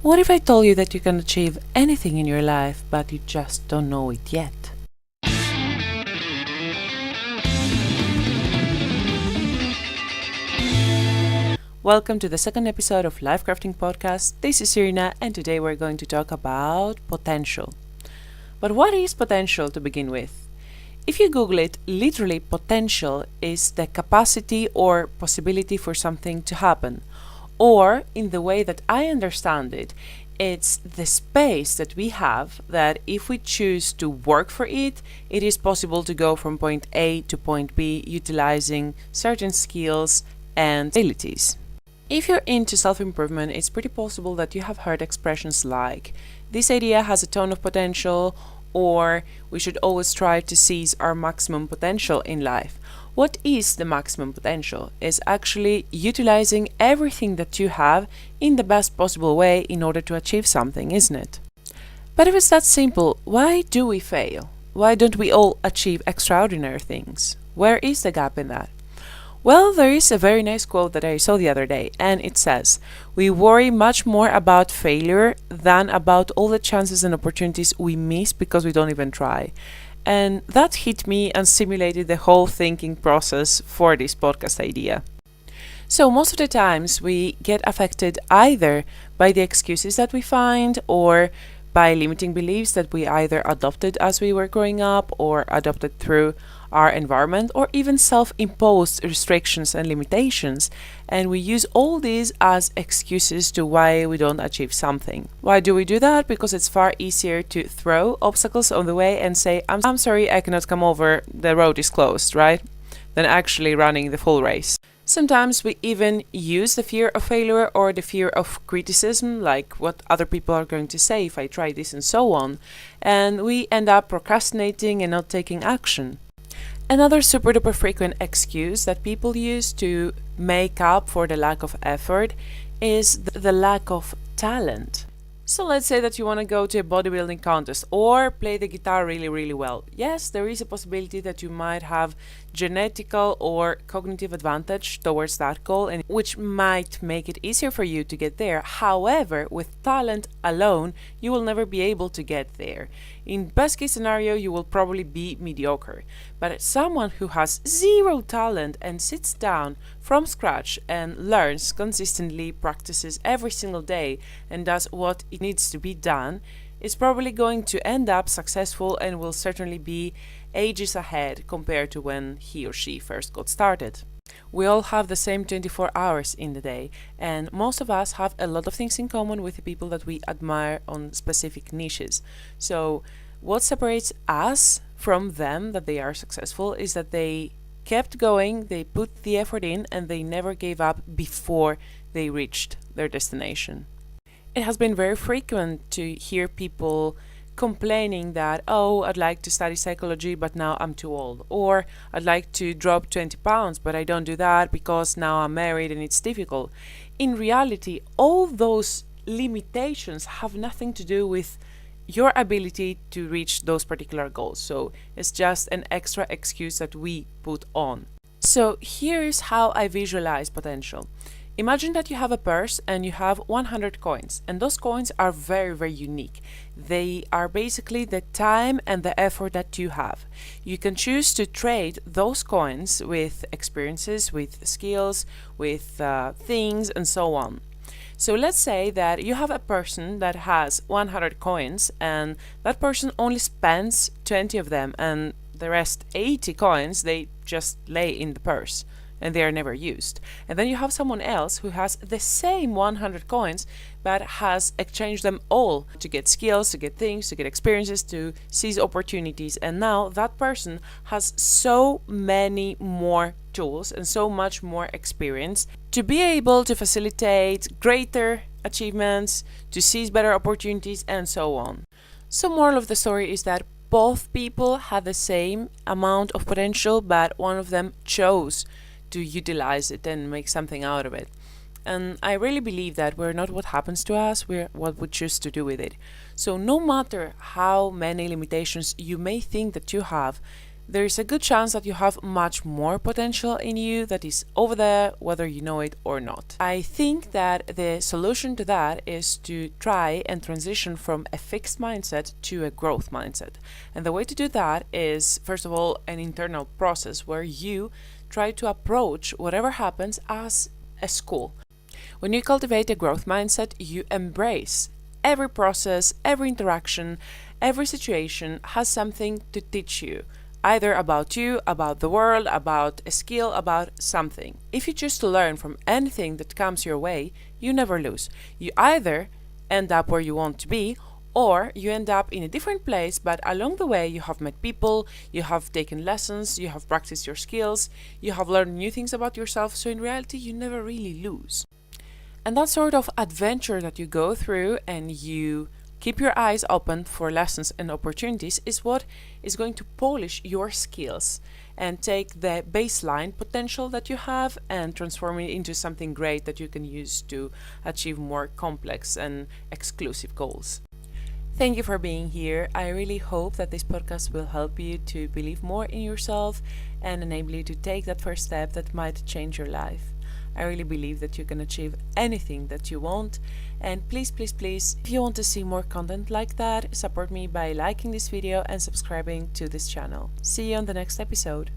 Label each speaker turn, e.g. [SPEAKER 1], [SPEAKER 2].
[SPEAKER 1] What if I told you that you can achieve anything in your life, but you just don't know it yet? Welcome to the second episode of LifeCrafting podcast. This is Irina, and today we're going to talk about potential. But what is potential to begin with? If you Google it, literally potential is the capacity or possibility for something to happen. Or, in the way that I understand it, it's the space that we have that if we choose to work for it, it is possible to go from point A to point B utilizing certain skills and abilities. If you're into self-improvement, it's pretty possible that you have heard expressions like, this idea has a ton of potential, or we should always try to seize our maximum potential in life. What is the maximum potential? Is actually utilizing everything that you have in the best possible way in order to achieve something, isn't it? But if it's that simple, why do we fail? Why don't we all achieve extraordinary things? Where is the gap in that? Well, there is a very nice quote that I saw the other day, and it says, "We worry much more about failure than about all the chances and opportunities we miss because we don't even try." And that hit me and stimulated the whole thinking process for this podcast idea. So most of the times we get affected either by the excuses that we find or by limiting beliefs that we either adopted as we were growing up or adopted through our environment or even self-imposed restrictions and limitations, and we use all these as excuses to why we don't achieve something. Why do we do that? Because it's far easier to throw obstacles on the way and say, I'm sorry, I cannot come over, the road is closed, right? Than actually running the full race. Sometimes we even use the fear of failure or the fear of criticism, like what other people are going to say if I try this and so on, and we end up procrastinating and not taking action. Another super duper frequent excuse that people use to make up for the lack of effort is the lack of talent. So let's say that you want to go to a bodybuilding contest or play the guitar really, really well. Yes, there is a possibility that you might have genetical or cognitive advantage towards that goal, and which might make it easier for you to get there. However, with talent alone, you will never be able to get there. In best case scenario, you will probably be mediocre. But someone who has zero talent and sits down from scratch and learns consistently, practices every single day, and does what it needs to be done, is probably going to end up successful and will certainly be ages ahead compared to when he or she first got started. We all have the same 24 hours in the day, and most of us have a lot of things in common with the people that we admire on specific niches. So what separates us from them, that they are successful, is that they kept going, they put the effort in, and they never gave up before they reached their destination. It has been very frequent to hear people complaining that, oh, I'd like to study psychology, but now I'm too old. Or I'd like to drop 20 pounds, but I don't do that because now I'm married and it's difficult. In reality, all those limitations have nothing to do with your ability to reach those particular goals. So it's just an extra excuse that we put on. So here's how I visualize potential. Imagine that you have a purse and you have 100 coins, and those coins are very, very unique. They are basically the time and the effort that you have. You can choose to trade those coins with experiences, with skills, with things, and so on. So let's say that you have a person that has 100 coins and that person only spends 20 of them, and the rest 80 coins, they just lay in the purse and they are never used. And then you have someone else who has the same 100 coins but has exchanged them all to get skills, to get things, to get experiences, to seize opportunities. And now that person has so many more tools and so much more experience to be able to facilitate greater achievements, to seize better opportunities, and so on. So moral of the story is that both people had the same amount of potential, but one of them chose to utilize it and make something out of it. And I really believe that we're not what happens to us, we're what we choose to do with it. So no matter how many limitations you may think that you have, there is a good chance that you have much more potential in you that is over there, whether you know it or not. I think that the solution to that is to try and transition from a fixed mindset to a growth mindset. And the way to do that is, first of all, an internal process where you try to approach whatever happens as a school. When you cultivate a growth mindset, you embrace every process, every interaction, every situation has something to teach you. Either about you, about the world, about a skill, about something. If you choose to learn from anything that comes your way, you never lose. You either end up where you want to be, or you end up in a different place, but along the way you have met people, you have taken lessons, you have practiced your skills, you have learned new things about yourself, so in reality you never really lose. And that sort of adventure that you go through and you keep your eyes open for lessons and opportunities is what is going to polish your skills and take the baseline potential that you have and transform it into something great that you can use to achieve more complex and exclusive goals. Thank you for being here. I really hope that this podcast will help you to believe more in yourself and enable you to take that first step that might change your life. I really believe that you can achieve anything that you want. And please, please, please, if you want to see more content like that, support me by liking this video and subscribing to this channel. See you on the next episode.